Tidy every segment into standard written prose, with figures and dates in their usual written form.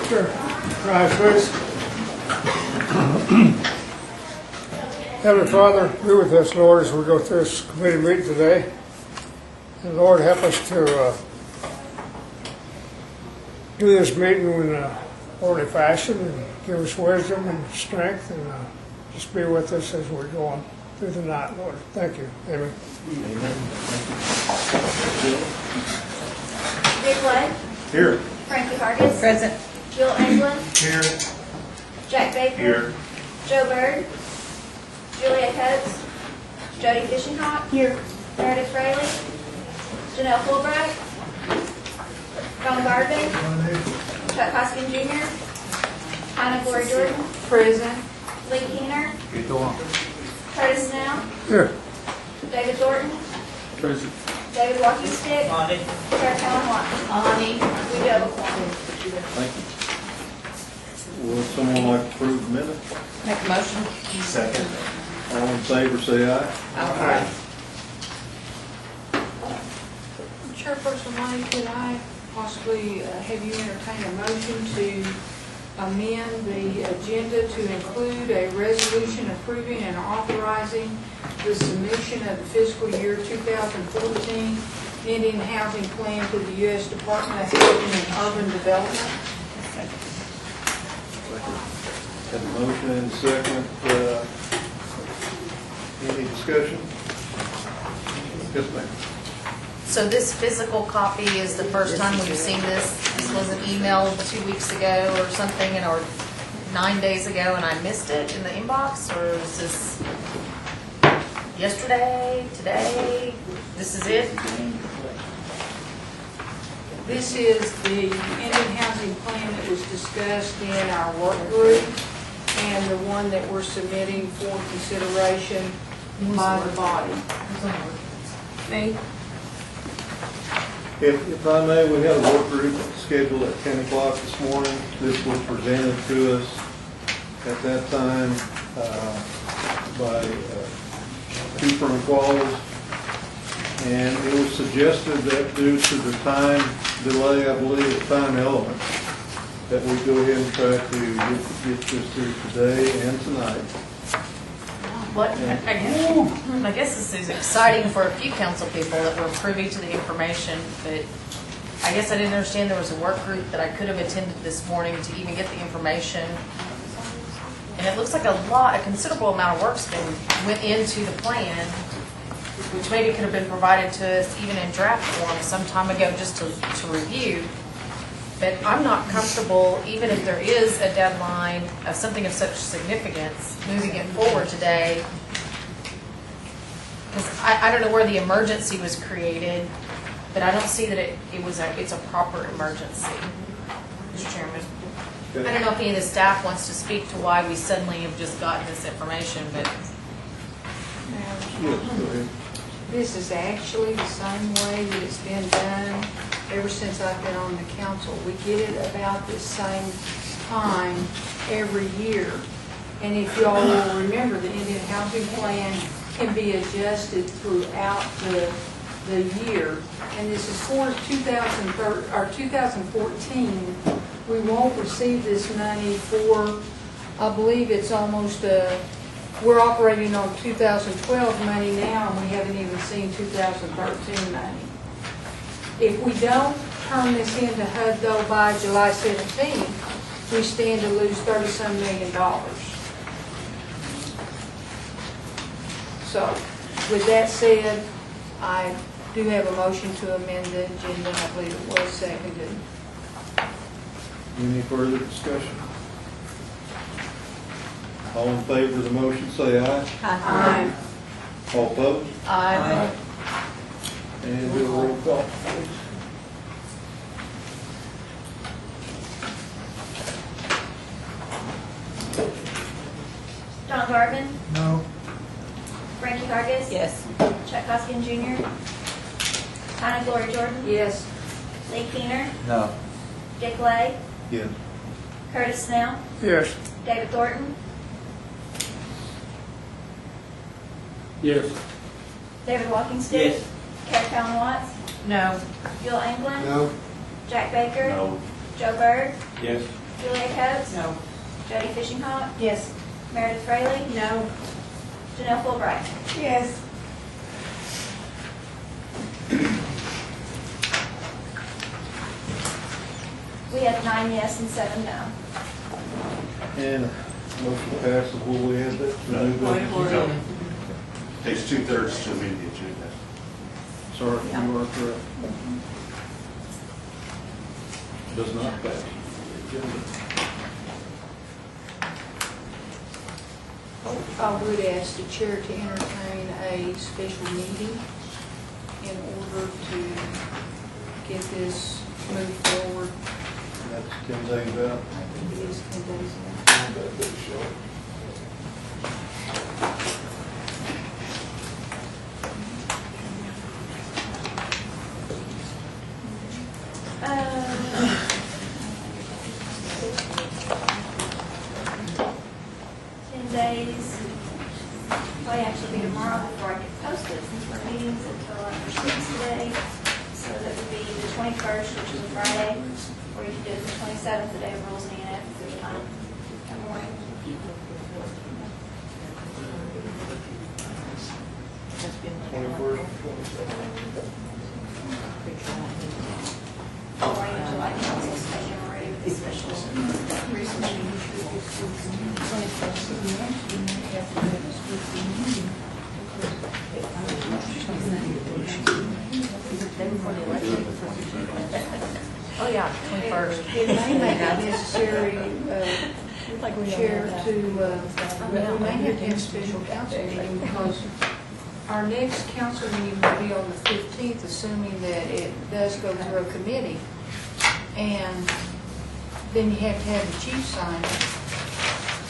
Sure. Rise, please. Heavenly Father, be with us, Lord, as we go through this committee meeting today. And Lord, help us to do this meeting in an orderly fashion and give us wisdom and strength, and just be with us as we're going through the night, Lord. Thank you. Amen. Amen. Dick White. Here. Frankie Hargis. Present. Jill England. Here. Jack Baker. Here. Joe Bird. Julia Coates. Jody Fishinghawk. Here. Meredith Fraley. Janelle Fulbright. Don Garvin. Chuck Hoskin Jr. Hannah Glory Jordan. Present. Lee Keener. Here. Go on. Curtis Snell. Here. David Thornton. Present. David Walking Stick. Audie. Sarah Helen Watson. Audie. We do have a quorum. Thank you. Would someone like to approve the minute? Make a motion. Second. All in favor, say aye. Aye. Chairperson Lane, could I possibly have you entertain a motion to amend the agenda to include a resolution approving and authorizing the submission of the fiscal year 2014 Indian Housing Plan to the U.S. Department of Housing and Urban Development? Have a motion and a second. Any discussion? Yes, ma'am. So this physical copy is the first time we've seen this. This wasn't emailed 2 weeks ago or something, or 9 days ago, and I missed it in the inbox, or is this yesterday, today? This is it? This is the Indian Housing Plan that was discussed in our work group and the one that we're submitting for consideration by the body. Me? If I may, we had a work group scheduled at 10 o'clock this morning. This was presented to us at that time by two firm qualities. And it was suggested that due to the time delay, I believe the time element, that we go ahead and try to get this through today and tonight. What? I guess this is exciting for a few council people that were privy to the information, but I guess I didn't understand there was a work group that I could have attended this morning to even get the information. And it looks like a considerable amount of work's went into the plan, which maybe could have been provided to us even in draft form some time ago just to review. But I'm not comfortable, even if there is a deadline of something of such significance, moving it forward today. Because I don't know where the emergency was created, but I don't see that it's a proper emergency, Mr. Chairman. I don't know if any of the staff wants to speak to why we suddenly have just gotten this information, but Yes, go ahead. This is actually the same way that it's been done ever since I've been on the council. We get it about the same time every year. And if y'all will remember, the Indian Housing Plan can be adjusted throughout the year. And this is for 2014. We won't receive this money for, I believe it's almost we're operating on 2012 money now, and we haven't even seen 2013 money. If we don't turn this into HUD though by July 17th, we stand to lose $30-some million. So, with that said, I do have a motion to amend the agenda. I believe it was seconded. Any further discussion? All in favor of the motion, say aye. Aye. All opposed? I And do a roll call, please. Don Garvin. No. Frankie Hargis. yes. Chuck Hoskin Jr. Hannah Glory Jordan. Yes. Lee Keener. No. Dick Lay. Yes. Curtis Snell. Yes. David Thornton. Yes. David Walking Stick. Yes. Sarah Helen Watson. No. Jill England. No. Jack Baker. No. Joe Berg. Yes. Julia Coates. No. Jody Fishinghawk. Yes. Meredith Fraley. No. Janelle Fulbright. Yes. We have 9 yes and 7 no. And motion passes. Will we add that? to the new business? No. Takes 2/3 to amend the agenda. Sorry, you are correct. Does not pass. I would ask the chair to entertain a special meeting in order to get this moved forward. That's 10 days out. It is 10 days now. Uh, 10 days. Probably actually be tomorrow before I get posted since we're meetings until after 6 today. So that would be the 21st, which is a Friday, or you could do it the 27th, the day of rules and ENF, if there's time in the morning. Or you July council special or even the special. Oh, yeah, 21st. It may make it necessary, Chair, to, we may have to have a special council meeting because our next council meeting will be on the 15th, assuming that it does go through a committee. And then you have to have the chief sign it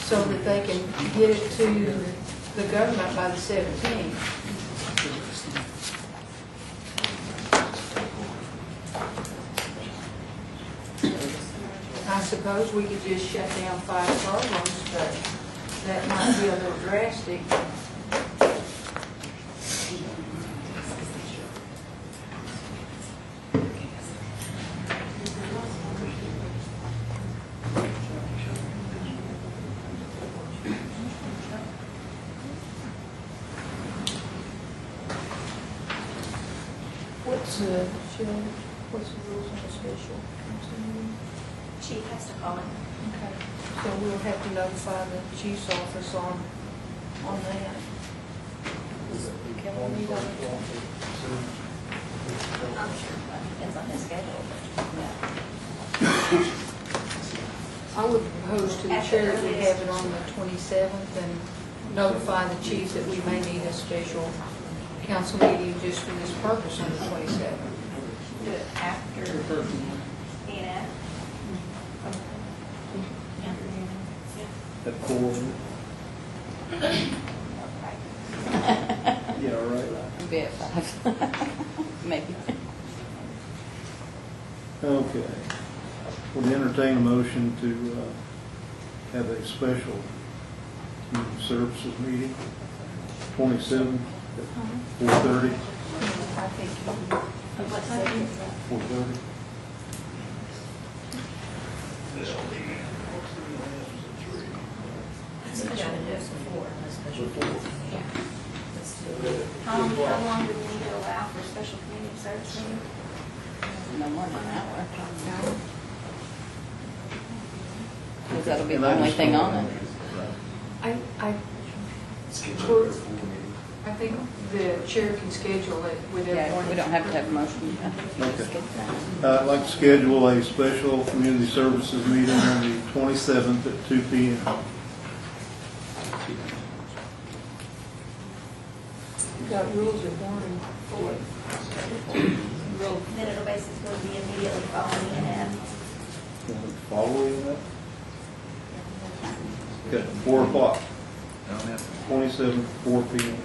so that they can get it to the government by the 17th. I suppose we could just shut down 5 programs, but that might be a little drastic. What's the rules on a special council meeting? Chief has to call it. Okay, so we'll have to notify the chief's office on that. Can we meet on the 20th? I'm sure, but depends on his schedule, but, I would propose to the chair that we have it on the 27th and notify the chief that we may need a special council meeting just for this purpose on the 27th. do it after ENF. At 4. Yeah, all right. Be at 5, maybe. Okay. Would entertain a motion to have a special community services meeting, 27th at 4:30. I think What time? 4:30. How long do we need to allow for special community service meeting? No more than an hour. Because that'll be the only thing on it. I think the chair can schedule it with Yeah, everyone. we don't have to have a motion. I think we Okay. just get that. I'd like to schedule a special community services meeting on the 27th at 2 p.m. We've got rules of warning for it. Then it'll basically be immediately following ENF. Following that? Okay, 4 o'clock. 27th, 4 p.m.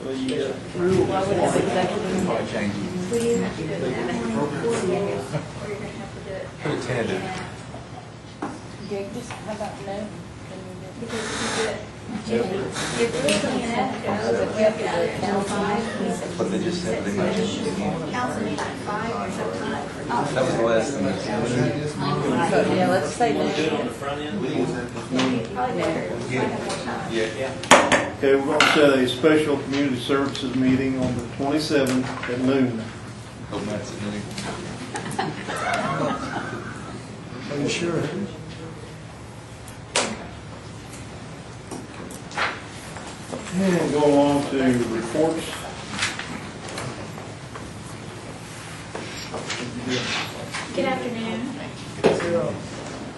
Well, you got rules. Why would it be executive? We do have to do it in the morning before the ENF, or you're gonna have to do it. Put a 10 in. ENF. Greg, just how about no? Because if you do it, if we're doing ENF, it goes, if we have to do it until 5, they just said they might just. Council meeting at 5 or something. That was the last thing I said. Yeah, let's say noon. Probably better, so I have more time. Yeah. Okay, we're going to set a special community services meeting on the 27th at noon. Hope that's it. Are you sure? And go along to reports. Good afternoon.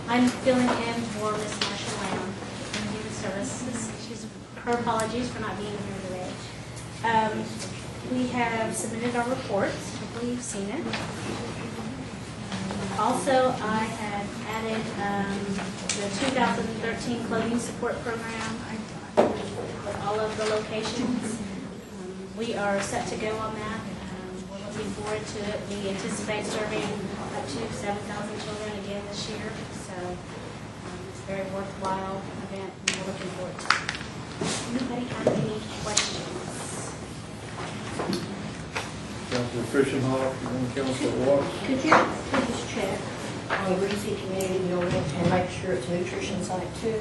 I'm filling in for Miss Marsha Lamb from Human Services. Her apologies for not being here today. We have submitted our reports. Hopefully you've seen it. Also, I have added the 2013 clothing support program with all of the locations. We are set to go on that. We're looking forward to it. We anticipate serving up to 7,000 children again this year. So it's a very worthwhile event and we're looking forward to it. Anybody have any questions? Councilor Fishenhoff, and Councilor Watts. Could you please check on Reese Community Building and make sure it's nutrition site too?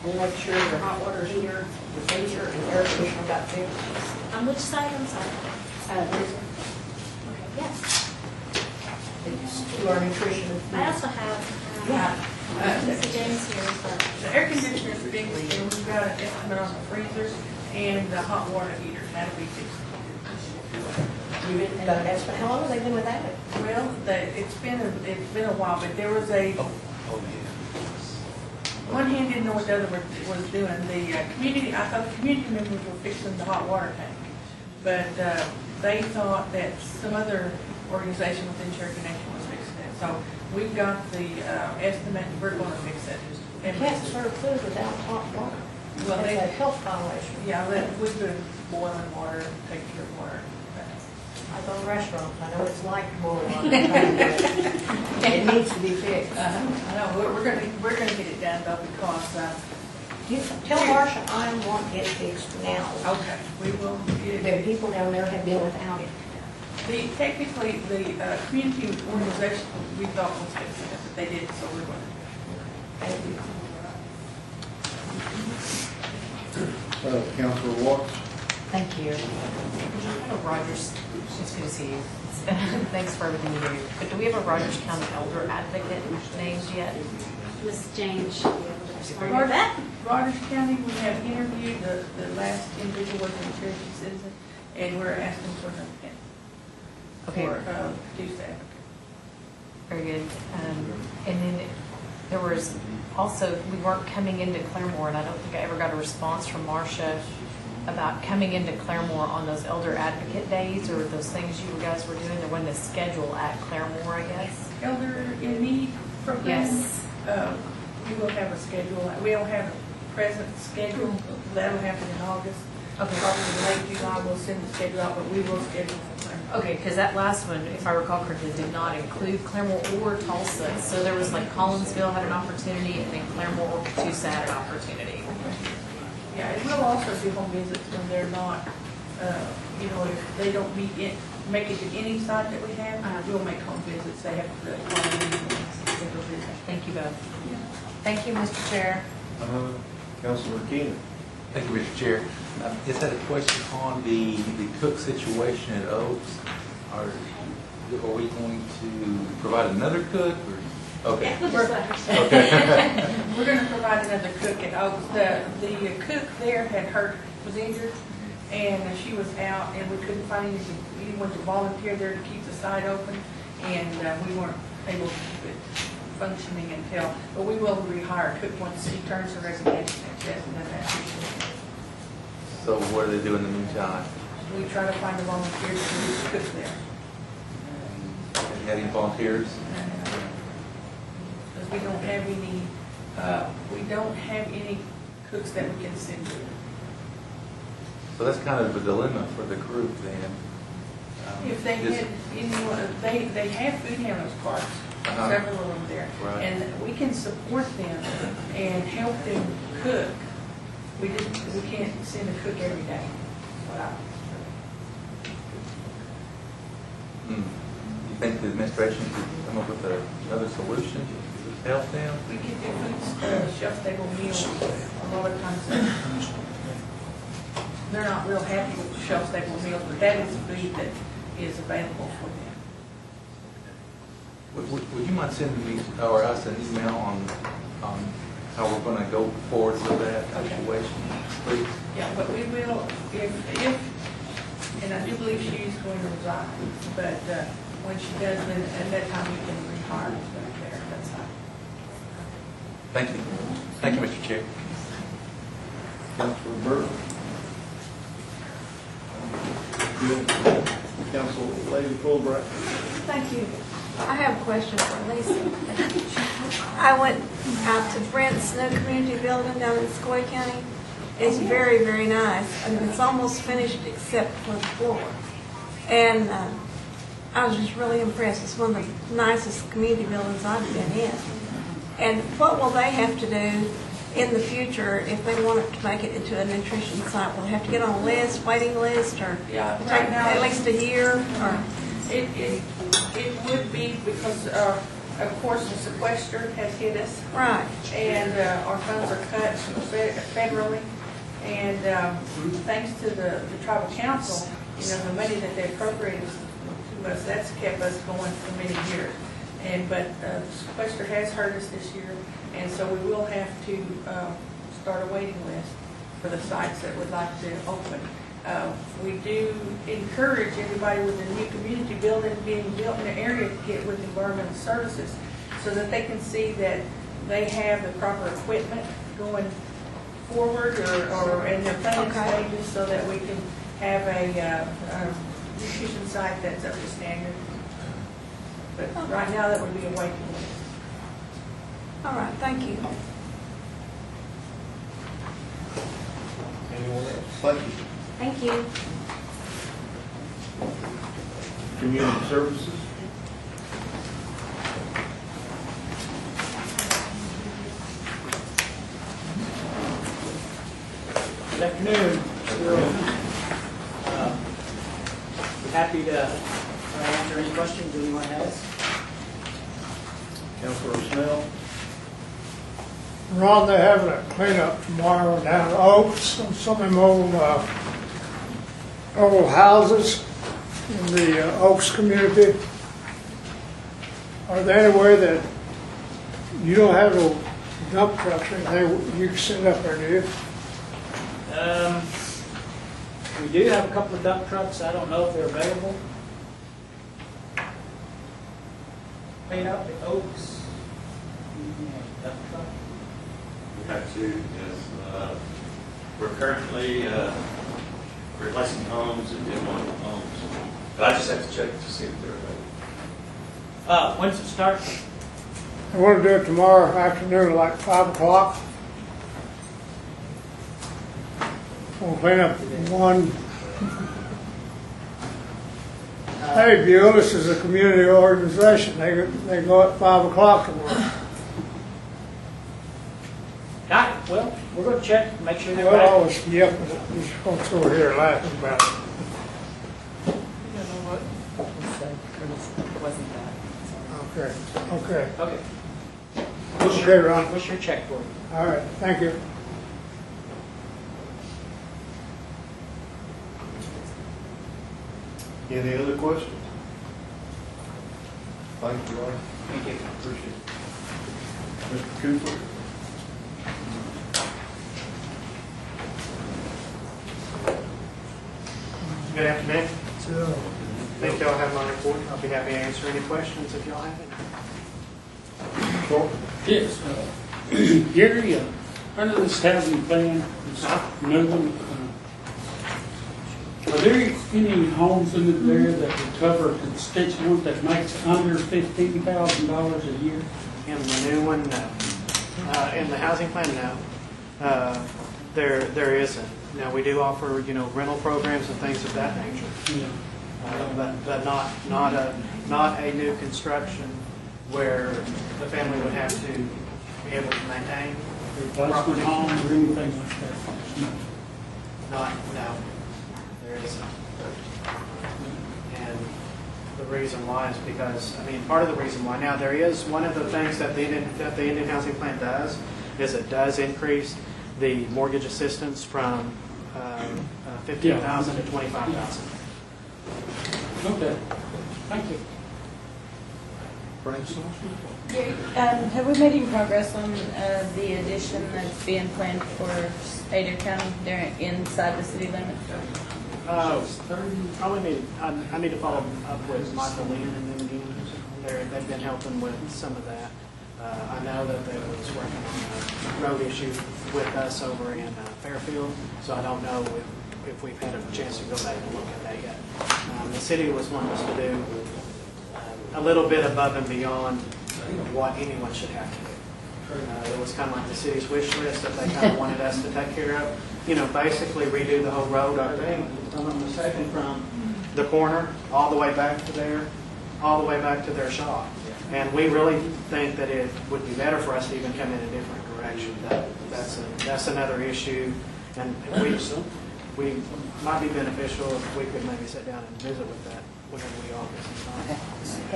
And make sure your hot water heater, the freezer, and air conditioner got fixed. On which side? I'm sorry. It's Yes. to our nutrition. I also have Mr. James here as well. The air conditioner's fixed, and we've got an estimate on the freezers and the hot water heater, that'll be fixed. You didn't got an estimate. How long have they been without it? Well, it's been a while, but there was a, one hand didn't know what the other was doing. The community, I thought the community members were fixing the hot water tank, but they thought that some other organization within Cherokee Nation was fixing it. So we've got the estimate, and we're going to fix it. You can't serve food without hot water. Well, It's they, a health violation. yeah, we've been boiling water, taking care of water. I go to restaurants, I know it's like boiling water. It needs to be fixed. I know, we're gonna get it done though because, You tell Marcia I want it fixed now. okay, we will get The it. people down there have been without it. Technically, the community organization we thought was fixing it, but they didn't, so we're going to. Councilor Watts. Thank you. Rogers, it's good to see you. Thanks for everything you do. But do we have a Rogers County Elder Advocate named yet? Mrs. James should be able to respond to that. Rogers County, we have interviewed the last individual was a Cherokee citizen, and we're asking for an Okay. for produce advocate. Very good. And then there was also, we weren't coming into Claremore, and I don't think I ever got a response from Marcia about coming into Claremore on those elder advocate days or those things you guys were doing. There wasn't a schedule at Claremore, I guess. Elder in Need program? Yes. We will have a schedule. We don't have a present schedule. That'll happen in August. Okay. Probably in late July, we'll send the schedule out, but we will schedule for Claremore. Okay, because that last one, if I recall correctly, did not include Claremore or Tulsa. So there was like Collinsville had an opportunity, and then Claremore or Catoosa had an opportunity. Yeah, and we'll also do home visits when they're not, if they don't make it to any site that we have, we'll make home visits. They have to call in and schedule visits. Thank you both. Thank you, Mr. Chair. Councilor Keenan. Thank you, Mr. Chair. I just had a question on the cook situation at Oaks. Are we going to provide another cook or? Okay. We'll just let her say. Okay. We're going to provide another cook at Oaks. The cook there was injured, and she was out, and we couldn't find anyone to volunteer there to keep the site open, and we weren't able to keep it functioning but we will rehire a cook once she turns her resignation, and she hasn't done that. So what do they do in the meantime? We try to find a volunteer to cook there. Have you had any volunteers? Because we don't have any cooks that we can send to. So that's kind of a dilemma for the group then. If they Just- had anyone, they have food handlers cards, several of them there. Right. And we can support them and help them cook. We can't send a cook every day. think the administration could come up with another solution to help them? We could do food, shelf-stable meals. A lot of times they're not real happy with shelf-stable meals, but that is food that is available for them. Would you mind sending me or us an email on how we're going to go forward with that situation, please? Yeah, but we will, if, and I do believe she is going to resign, but when she does, then at that time we can rehire back there, that's fine. Thank you. Thank you, Mr. Chair. Councilor Burke. Good. Council Lady Fulbright. Thank you. I have a question for Lisa. I went out to Brent's new community building down in Sequoia County. It's very, very nice. I mean, it's almost finished except for the floor. And I was just really impressed. It's one of the nicest community buildings I've been in. And what will they have to do in the future if they want to make it into a nutrition site? Will they have to get on a list, waiting list, or Yeah, take right now, at least a year? Or it would be because, of course, the sequester has hit us. right? And our funds are cut federally. And thanks to the tribal council, the money that they appropriated to us, that's kept us going for many years. But the sequester has hurt us this year, and so we will have to start a waiting list for the sites that would like to open. We do encourage everybody with a new community building being built in the area to get with environmental services so that they can see that they have the proper equipment going forward or in their planning stages so that we can have a nutrition site that's up to standard. But right now that would be a waiting list. All right, thank you. Anyone else? Thank you. Thank you. Community services. Good afternoon. We're happy to answer any questions anyone has. Councilor Snell. Ron, they're having a cleanup tomorrow down at Oaks on some of them old houses in the Oaks community. Are there any way that you don't have no dump trucks or anything you can send up there, do you? We do have a couple of dump trucks. I don't know if they're available. Clean up the Oaks. Dump truck. We have to, because we're currently replacing homes and demoing homes. But I just have to check to see if they're available. When's it start? I want to do it tomorrow afternoon, like 5 o'clock. We'll clean up one. Hey, Buell, this is a community organization. They go at 5 o'clock tomorrow. Got it. Well, we're going to check, make sure they're Well, I back. was yipping at these folks over here laughing about it. Wasn't that? Okay. Okay. Okay, Ron. What's your check for you? All right, thank you. Any other questions? Thank you, Roy. Thank you. Appreciate it. Mr. Cooper. Good afternoon. Think y'all have my report. I'll be happy to answer any questions if y'all have any. Sure. Yes, Gary, under this housing plan, this new one, are there any homes in there that would cover a constituent that makes under $15,000 a year? In the new one, no. In the housing plan, no. There isn't. Now, we do offer, rental programs and things of that nature. Yeah. But not a new construction where the family would have to be able to maintain Replacement homes or anything like that? no, there isn't. And the reason why is because, I mean, part of the reason why, now there is, one of the things that the Indian Housing Plan does is it does increase the mortgage assistance from $15,000 to $25,000. Okay, thank you. Have we made any progress on the addition that's being planned for Ada County there inside the city limits? I need to follow up with Michael Lynn and them again. They've been helping with some of that. I know that they was working on a road issue with us over in Fairfield, so I don't know if we've had a chance to go back and look at that yet. The city was wanting us to do a little bit above and beyond what anyone should have to do. It was kind of like the city's wish list that they kind of wanted us to take care of. You know, basically redo the whole road, I think, if I'm not mistaken, from the corner all the way back to their shop. And we really think that it would be better for us to even come in a different direction. That's another issue, and we might be beneficial if we could maybe sit down and visit with that whenever we all get some time. Okay.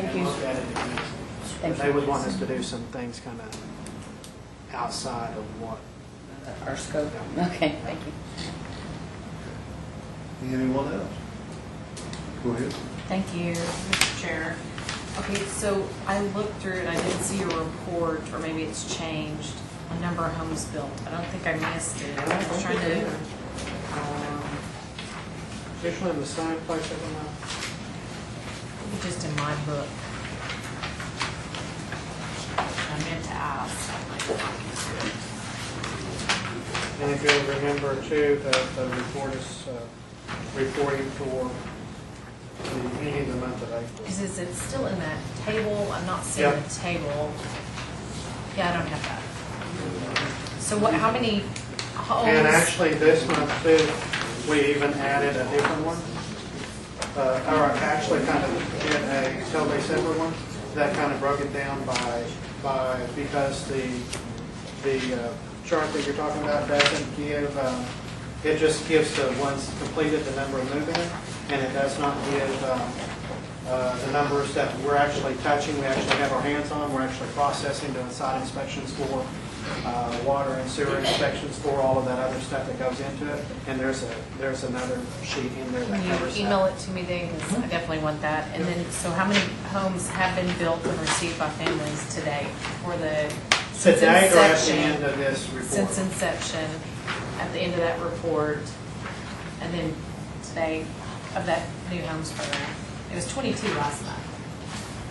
Thank you. Look at it again. Thank They you. would want us to do some things kind of outside of what. Our scope. Okay, thank you. Anyone else? Go ahead. Thank you, Mr. Chair. Okay, so I looked through and I didn't see a report, or maybe it's changed, a number of homes built. I don't think I missed it. I was trying to, Usually in the same place every month. just in my book. I meant to ask. And if you'll remember too, the report is reporting for the beginning of the month of April. Because is it still in that table? I'm not seeing Yep. the table. Yeah, I don't have that. So what, how many homes? And actually this month too, we even added a different one. Or actually kind of did a totally separate one that kind of broke it down by because the chart that you're talking about doesn't give, it just gives the ones completed the number of move-in, and it does not give the numbers that we're actually touching, we actually have our hands on, we're actually processing, doing site inspections for, water and sewer inspections for, all of that other stuff that goes into it, and there's another sheet in there that Can covers you that. email it to me then, because I definitely want that. And then, so how many homes have been built and received by families today for the, since Today or at the inception? end of this report? Since inception, at the end of that report, and then today of that new homes program. It was 22 last night.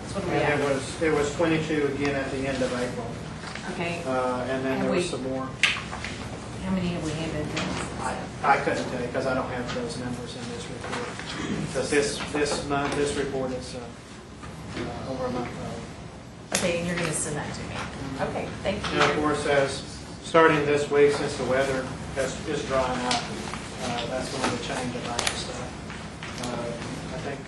That's what we And have. it was 22 again at the end of April. Okay. And then there was some more. How many have we handed? I couldn't tell you because I don't have those numbers in this report. Because this report is over a month old. Okay, and you're going to send that to me. Okay, thank you. And of course, as starting this week, since the weather is drying out, that's going to change a bunch of stuff. I think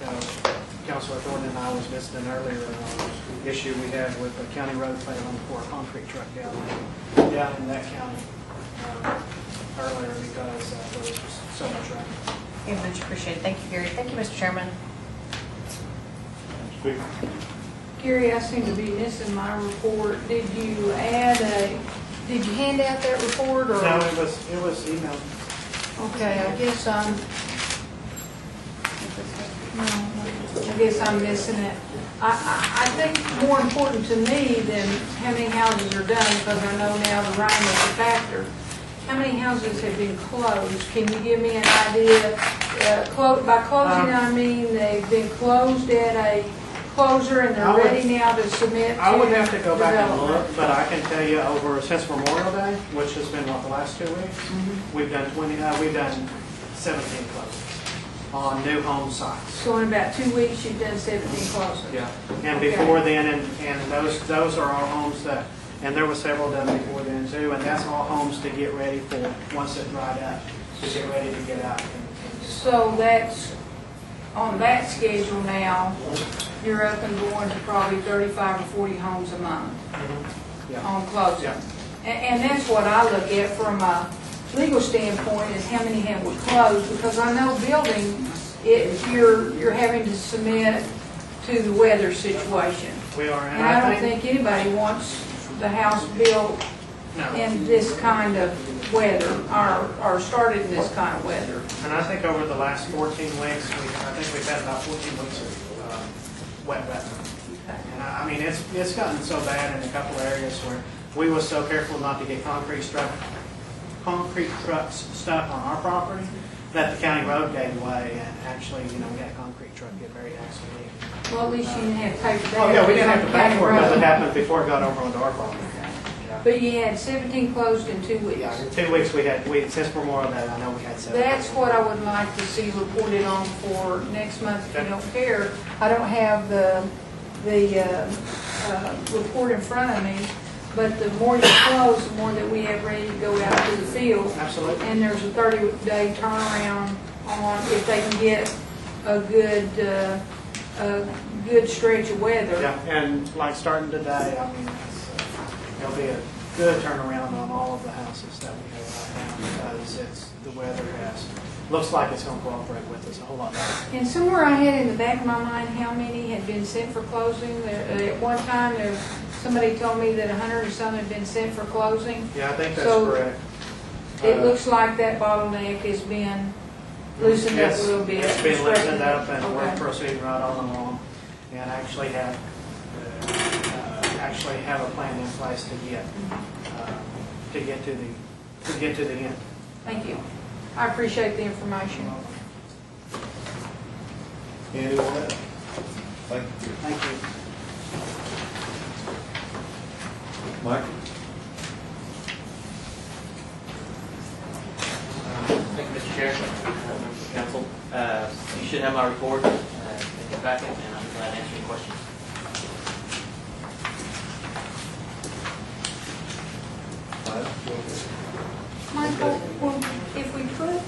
Councilor Thornton and I was visiting earlier issue we had with the county road failing for a concrete truck down in that county earlier because there was just so much rain. Okay, much appreciated. Thank you, Gary. Thank you, Mr. Chairman. Gary, I seem to be missing my report. Did you hand out that report or? No, it was emailed. Okay, I guess I'm missing it. I think more important to me than how many houses are done, because I know now the rain is a factor. How many houses have been closed? Can you give me an idea? By closing, I mean they've been closed at a closer and they're ready now to submit. I would have to go back and development. look, but I can tell you since Memorial Day, which has been the last 2 weeks, we've done 17 closings on new home sites. So in about 2 weeks, you've done 17 closings. Yeah, and Okay. before then, and those are all homes that, and there were several done before then too, and that's all homes to get ready for, once it dried up, to get ready to get out. So that's, on that schedule now, you're up and going to probably 35 or 40 homes a month Yeah. on closing. Yeah. And that's what I look at from a legal standpoint, is how many have we closed, because I know building, you're having to submit to the weather situation. We are, And I don't think anybody wants the house built no. in this kind of weather, or started in this kind of weather. And I think over the last 14 weeks, I think we've had about 14 weeks of wet weather. And I mean, it's gotten so bad in a couple of areas where we were so careful not to get concrete trucks stuck on our property that the county road gave way, and actually, we had a concrete truck get buried actually. Well, at least you didn't have to pay for that. Oh, yeah, we didn't have to pay for it because it Road. happened before it got over onto our property. Yeah. But you had 17 closed in 2 weeks. Yeah, in 2 weeks since Memorial Day, I know we had 7. That's what I would like to see reported on for next month, if you don't care. I don't have the report in front of me, but the more you close, the more that we have ready to go out to the field. Absolutely. And there's a 30-day turnaround on if they can get a good stretch of weather. Yeah, and like starting today, I mean, there'll be a good turnaround on all of the houses that we have right now because the weather looks like it's going to cooperate with us a whole lot better. And somewhere I had in the back of my mind how many had been sent for closing. At one time, somebody told me that 100 and some had been sent for closing. Yeah, I think that's So correct. it looks like that bottleneck has been loosened up a little bit. It's been loosened up, and we're Okay. proceeding right on along, and actually have a plan in place to get to the end. Thank you. I appreciate the information. Anyone else? Thank you. Thank you. Mike? Thank you, Mr. Chair, members of the council. You should have my report in your packet, and I'm glad to answer any questions. Michael, well, if we put,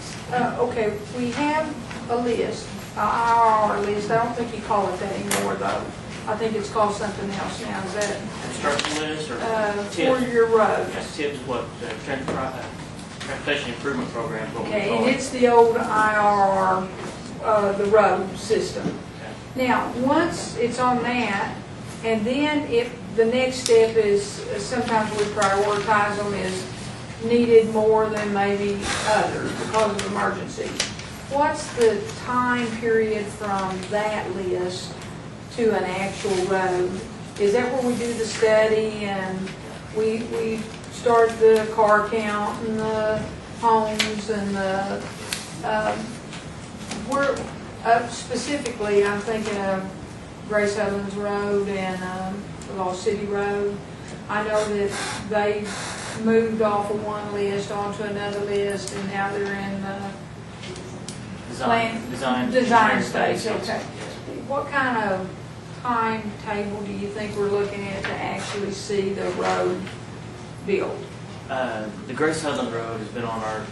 okay, we have a list, our list, I don't think you call it that anymore though. I think it's called something else now, is that? Construction list or For TIP? your roads. Yes, TIP is what the Transportation Improvement Program is what we Okay, call and it. it's the old IRR, the road system. Okay. Now, once it's on that, and then if the next step is, sometimes we prioritize them as needed more than maybe others because of emergencies. What's the time period from that list to an actual road? Is that where we do the study and we start the car count and the homes and the, specifically, I'm thinking of Grace Owens Road and Lost City Road. I know that they moved off of one list onto another list, and now they're in the design stage. Okay. What kind of timetable do you think we're looking at to actually see the road built? The Grace Hudland Road has been on our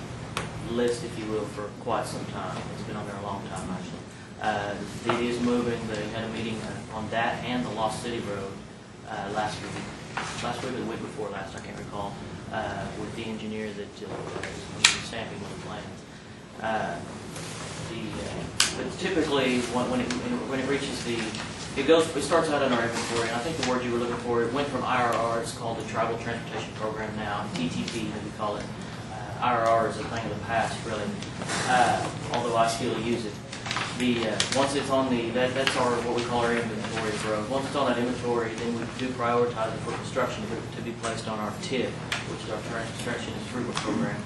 list, if you will, for quite some time. It's been on there a long time, actually. It is moving. They had a meeting on that and the Lost City Road last week or the week before last, I can't recall, with the engineer that was stamping with the plans. But typically, when it reaches it starts out in our inventory, and I think the word you were looking for, it went from IRR, it's called the Tribal Transportation Program now, TTP, as we call it. IRR is a thing of the past, really, although I still use it. Once it's on that's what we call our inventory of road. Once it's on that inventory, then we do prioritize it for construction to be placed on our TIP, which is our Transportation Improvement Program.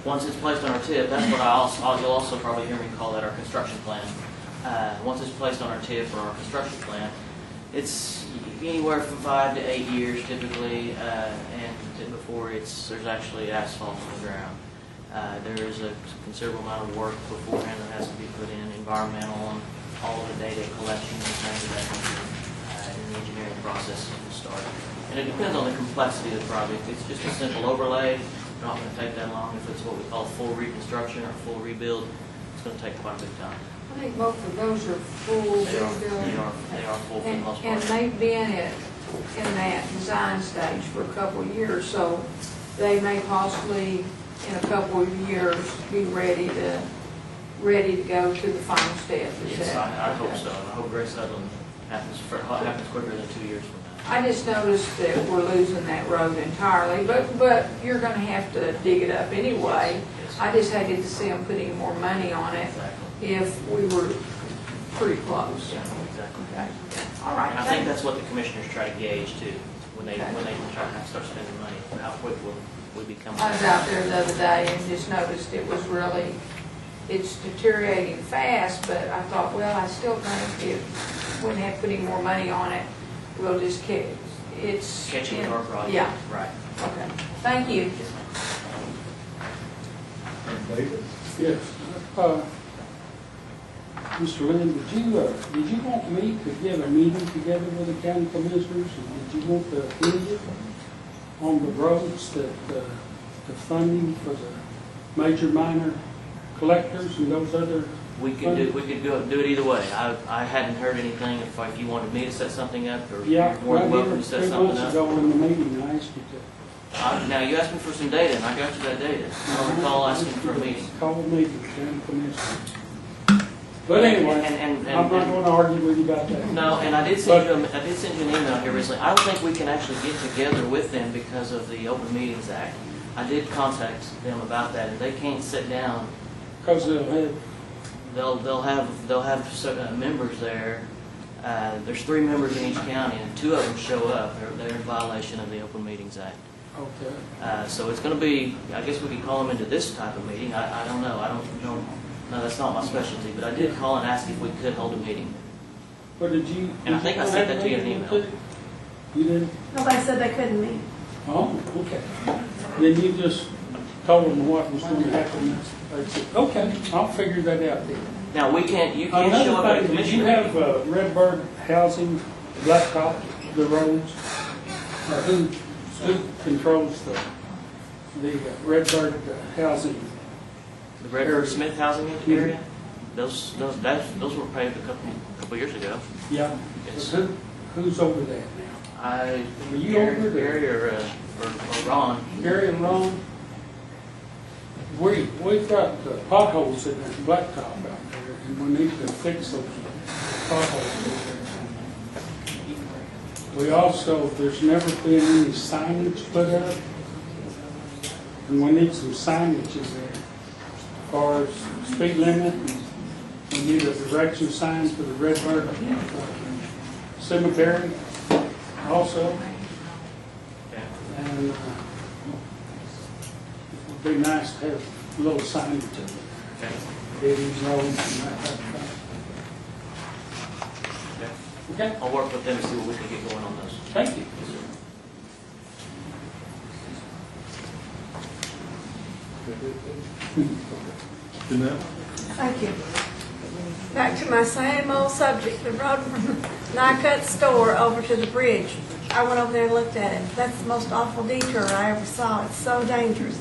Once it's placed on our TIP, that's what you'll also probably hear me call that our construction plan. Once it's placed on our TIP or our construction plan, it's anywhere from 5 to 8 years typically, and before there's actually asphalt on the ground. There is a considerable amount of work beforehand that has to be put in, environmental and all of the data collection and things of that nature in the engineering process to start. And it depends on the complexity of the project. If it's just a simple overlay, it's not going to take that long. If it's what we call full reconstruction or full rebuild, it's going to take quite a bit of time. I think both of those are full They rebuild. are full for the most part. And they've been in that design stage for a couple of years, so they may possibly, in a couple of years, be ready to go to the final step. Is that. I hope so. I hope Grace Hudlin happens quicker than 2 years from now. I just noticed that we're losing that road entirely, but you're gonna have to dig it up anyway. I just hated to see them putting more money on it if we were pretty close. Yeah, exactly. Okay. All right. And I think that's what the commissioners try to gauge too, when they try to start spending money, how quick will we become. I was out there the other day and just noticed it was really, it's deteriorating fast, but I thought, well, I still think if we have putting more money on it, we'll just it's. Catching our project. Yeah. Right. Okay. Thank you. David? Yes. Mr. Lynn, did you want me to get a meeting together with the county commissioners? And did you want the opinion on the roads that, the funding for the major minor collectors and those other? We could do it either way. I hadn't heard anything, if you wanted me to set something up, or Yeah, you're more than welcome to right set here, 3 something months up. ago in the meeting, I asked you to. Now, you asked me for some data, and I got you that data. I don't recall asking for a meeting. Call a meeting, county commissioners. But anyway, And- I'm not going to argue with you about that. No, and I did send you an email here recently. I don't think we can actually get together with them because of the Open Meetings Act. I did contact them about that, and they can't sit down. Because They'll have certain members there. There's 3 members in each county, and 2 of them show up. They're in violation of the Open Meetings Act. Okay. So it's going to be, I guess we could call them into this type of meeting. I don't know. I don't know. No, that's not my specialty. But I did call and ask if we could hold a meeting. But did you? And I think I sent that to you in an email. You did? Nobody said they couldn't meet. Oh, okay. Then you just told them what was going to happen. They said, okay, I'll figure that out then. Now, you can't show up at a Another thing, did commission you meeting. have Redbird Housing blacktop the roads? Or who controls the Redbird Housing? The Redbird Smith housing area? Those were paved a couple years ago. Yeah. Yes. Who's over that now? Were you over there? Gary or Ron. Gary and Ron? We've got potholes in that blacktop out there, and we need to fix those potholes over there. We also, there's never been any signage put up, and we need some signage in there. As far as speed limit, we need a direction sign for the Redbird Cemetery also. And it would be nice to have a little signage of it. Okay. Davies Road and that type of thing. Okay. I'll work with them to see what we can get going on those. Thank you. Thank you. Back to my same old subject, the road from Nycut store over to the bridge. I went over there and looked at it. That's the most awful detour I ever saw. It's so dangerous.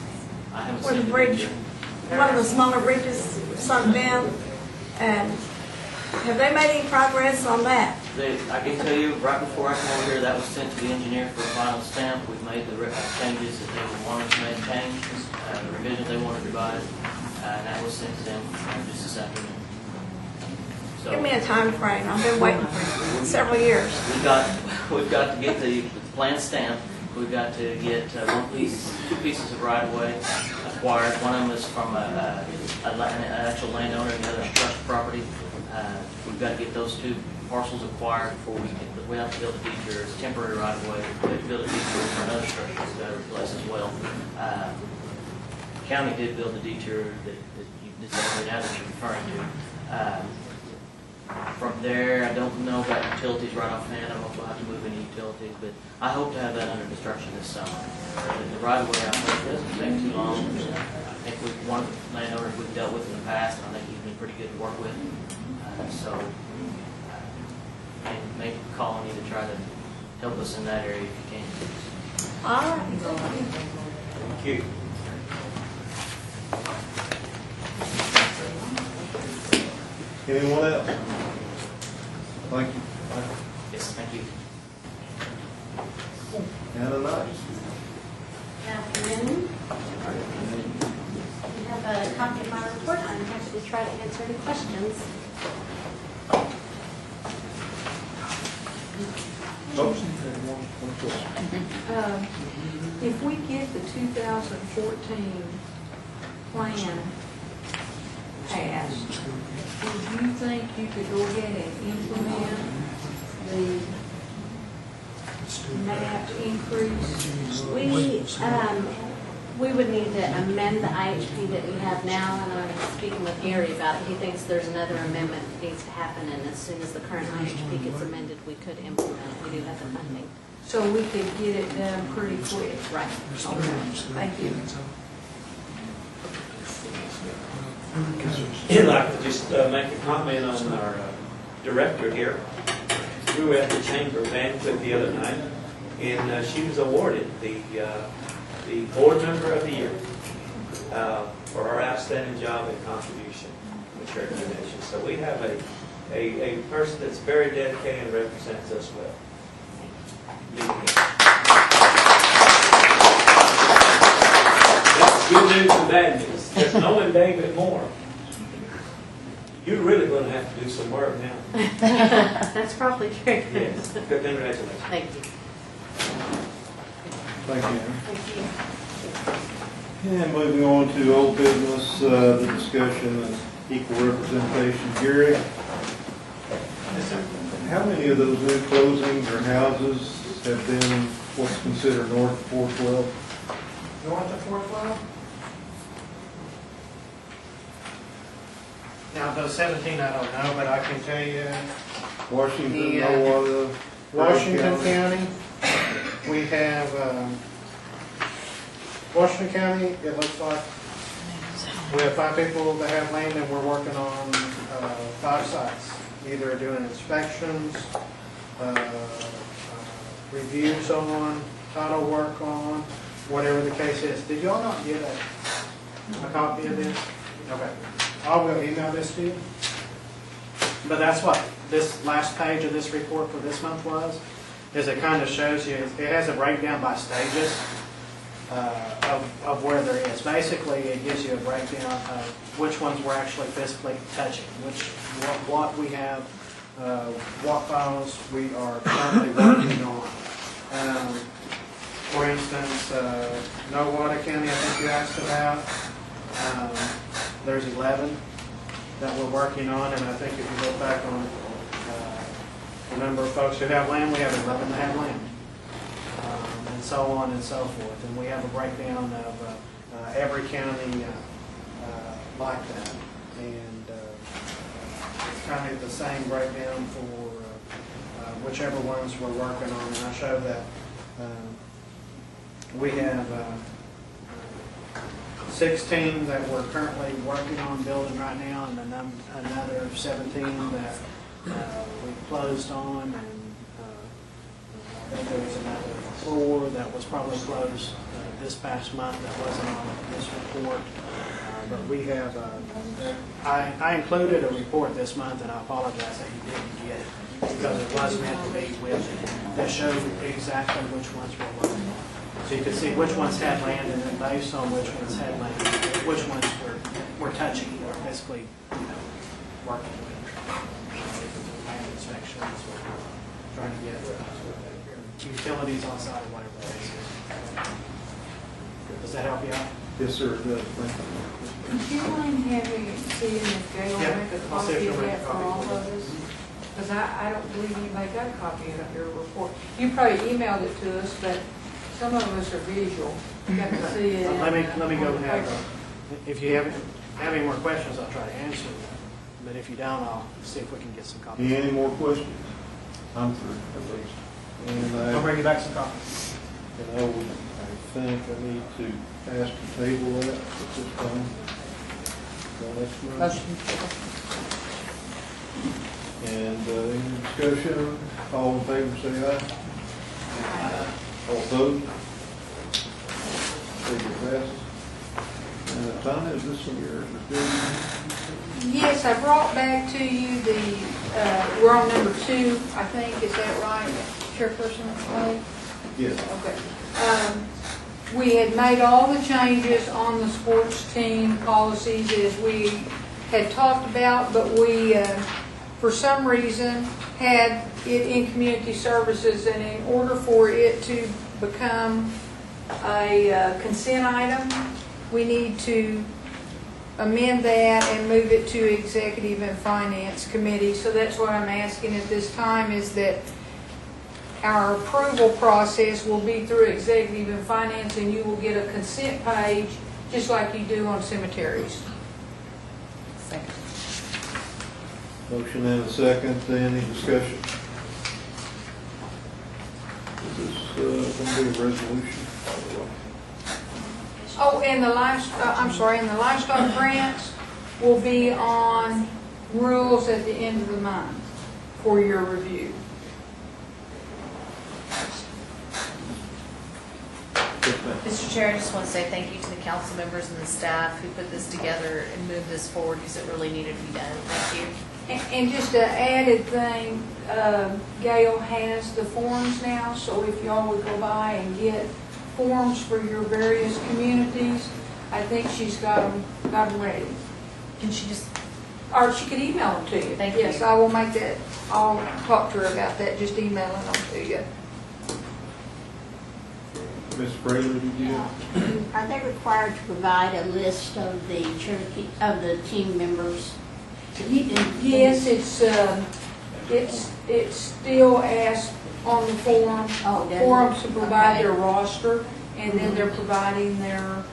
I haven't Where seen the the bridge, picture. one of the smaller bridges sunk down. And have they made any progress on that? I can tell you, right before I came over here, that was sent to the engineer for a final stamp. We've made the changes that they wanted to make change, the revisions they wanted revised, and that was sent to them just this afternoon. So Give me a time frame. I've been waiting for several years. we've got to get the plan stamped. We've got to get 2 pieces of right of way acquired. One of them is from an actual landowner, and the other is trust property. We've got to get those 2 parcels acquired before we have to build a detour. It's temporary right of way. We have to build a detour for another structure that's got to replace as well. The county did build a detour that this area now that you're referring to. From there, I don't know about utilities right offhand. I don't know if we'll have to move any utilities, but I hope to have that under construction this summer. The right of way, I think, doesn't take too long. I think one of the landowners we've dealt with in the past, and I think he's been pretty good to work with. Make a call on you to try to help us in that area if you can. All right. Thank you. Anyone else? Thank you. Yes, thank you. Anna Knight. Good afternoon. You have a copy of my report. I'm happy to try to answer any questions. the 2014 plan passed, do you think you could go ahead and implement the MAP increase? We would need to amend the IHP that we have now, and I was speaking with Gary about it. He thinks there's another amendment that needs to happen, and as soon as the current IHP gets amended, we could implement it. We do have the funding. So we could get it done pretty quick. Right. Okay, thank you. I'd like to just make a comment on our director here. We were at the chamber banquet the other night, and she was awarded the board member of the year for her outstanding job and contribution to the Cherokee Nation. So we have a person that's very dedicated and represents us well. That's good news and bad news. There's knowing David more. You're really going to have to do some work now. That's probably true. Yes. Congratulations. Thank you. Thank you. Thank you. And moving on to old business, the discussion of equal representation. Gary, how many of those new closings or houses have been what's considered north of 412? North of 412? Now, those 17, I don't know, but I can tell you, Washington, Yeah. Iowa, Washington County, we have, Washington County, it looks like we have 5 people that have land, and we're working on 5 sites, either doing inspections, reviews on, title work on, whatever the case is. Did y'all not get a copy of this? Okay. I will email this to you. But that's what this last page of this report for this month was, is it kind of shows you, it has a breakdown by stages of where there is. Basically, it gives you a breakdown of which ones we're actually physically touching, what we have, what files we are currently working on. For instance, Nowata County, I think you asked about. There's 11 that we're working on, and I think if you look back on the number of folks who have land, we have 11 that have land, and so on and so forth. And we have a breakdown of every county like that, and it's kind of the same breakdown for whichever ones we're working on. And I show that we have 16 that we're currently working on building right now, and another 17 that we closed on, and I think there was another 4 that was probably closed this past month that wasn't on this report. But we have, I included a report this month, and I apologize that you didn't get it, because it was meant to be with it, that showed exactly which ones we're working on. So you can see which ones had land, and then based on which ones had land, which ones we're touching, or basically, working with. Land inspections, or trying to get utilities on site, or whatever it is. Does that help you out? Yes, sir, it does. Thank you. Would you mind having, seeing if Gail will make a I'll see if copy she'll of make a that for copy. all of us? Because I don't believe anybody got a copy of your report. You probably emailed it to us, but some of us are visual. You got to see it. Let me go on and the have, paper. if you have any more questions, I'll try to answer them. But if you don't, I'll see if we can get some copies. Any more questions? I'm through, at least. And I'll bring you back some copies. I think I need to ask to table that at this time. Motion. And any discussion? All in favor, say aye. All opposed? Take it passes. And Tanya, is this one yours? Yes, I brought back to you the, we're on number 2, I think, is that right, Chairperson Clay? Yes. Okay. We had made all the changes on the sports team policies as we had talked about, but we, for some reason, had it in community services, and in order for it to become a consent item. We need to amend that and move it to Executive and Finance Committee. So that's what I'm asking at this time, is that our approval process will be through Executive and Finance, and you will get a consent page just like you do on cemeteries. Second. Motion and a second, any discussion? Is this going to be a resolution? Oh, and the livestock grants will be on rules at the end of the month for your review. Mr. Chair, I just want to say thank you to the council members and the staff who put this together and moved this forward because it really needed to be done. Thank you. And just an added thing, Gail has the forms now, so if y'all would go by and get forms for your various communities, I think she's got them ready. Can she just, Or she could email them to you. Thank you. Yes, I will make that, I'll talk to her about that, just emailing them to you. Ms. Fraley, did you? Are they required to provide a list of the Cherokee, of the team members? Yes, it's still asked on the form, Oh, does it? for them to provide Okay. their roster, and then they're providing their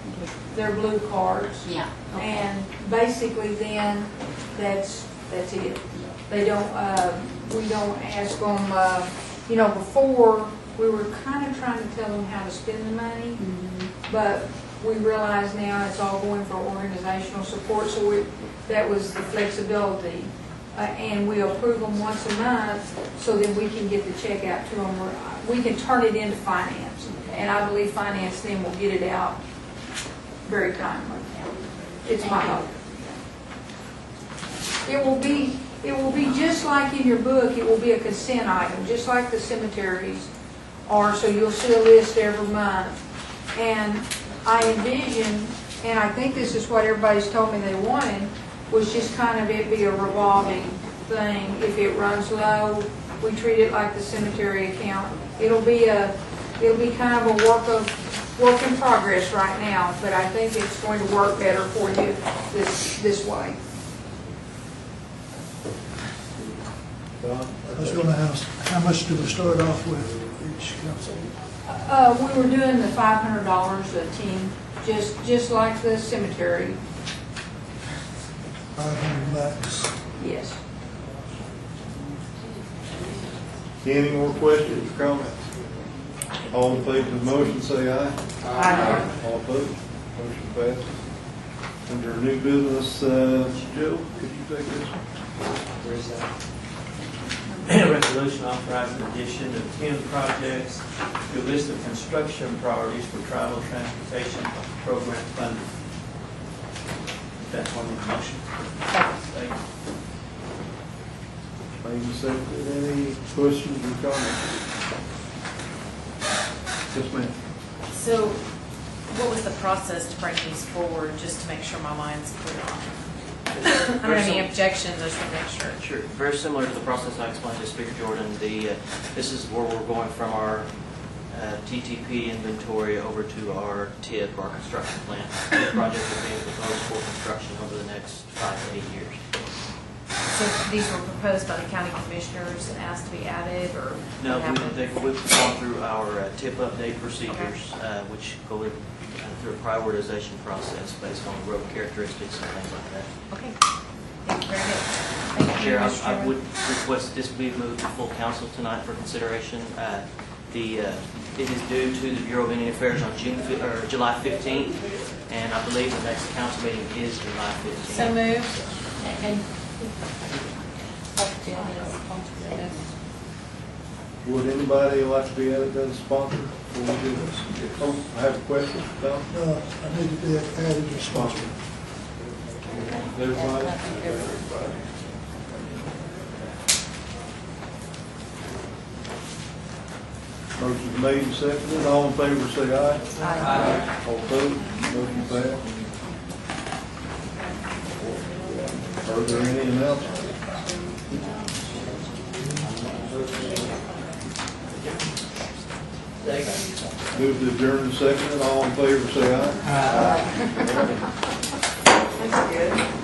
blue cards. Yeah. Okay. And basically then, that's it. They don't, we don't ask them, before, we were kind of trying to tell them how to spend the money, but we realize now it's all going for organizational support, so that was the flexibility. And we approve them once a month, so that we can get the check out to them. We can turn it into finance, and I believe finance then will get it out very timely. It's my hope. It will be just like in your book, it will be a consent item, just like the cemeteries are, so you'll see a list every month. And I envision, and I think this is what everybody's told me they wanted, was just kind of it be a revolving thing. If it runs low, we treat it like the cemetery account. It'll be kind of a work in progress right now, but I think it's going to work better for you this way. Don? I was gonna ask, how much do we start off with each council? We were doing the $500 a team, just like the cemetery. 500 max. Yes. Any more questions or comments? All in favor of the motion, say aye. Aye. All opposed? Motion passes. Under new business, Joe, could you take this one? Where is that? Resolution authorizing addition of 10 projects to a list of construction priorities for tribal transportation program funding. That's one of the motion. Second. Made and seconded. Any questions or comments? Yes, ma'am. so what was the process to bring these forward, just to make sure my mind's clear on it? I don't have any objections, I just want to make sure. Sure, very similar to the process I explained to Speaker Jordan. This is where we're going from our TTP inventory over to our TIP, our construction plan. The project is being proposed for construction over the next 5 to 8 years. So these were proposed by the county commissioners and asked to be added, or No, what happened? we've gone through our TIP update procedures, which go through a prioritization process based on road characteristics and things like that. Okay, thank you very much. Thank you, Chair, Mr. I Chairman. would request this be moved to full council tonight for consideration. It is due to the Bureau of Indian Affairs on July 15th, and I believe the next council meeting is July 15th. So moved. And Would anybody like to be added as a sponsor before we do this? Oh, I have a question, Don. I need to be added as sponsor. Everybody? Motion made and seconded. All in favor say aye. Aye. All opposed? Motion passed. Are there any announcements? Move to adjourn in second. All in favor, say aye. That's good.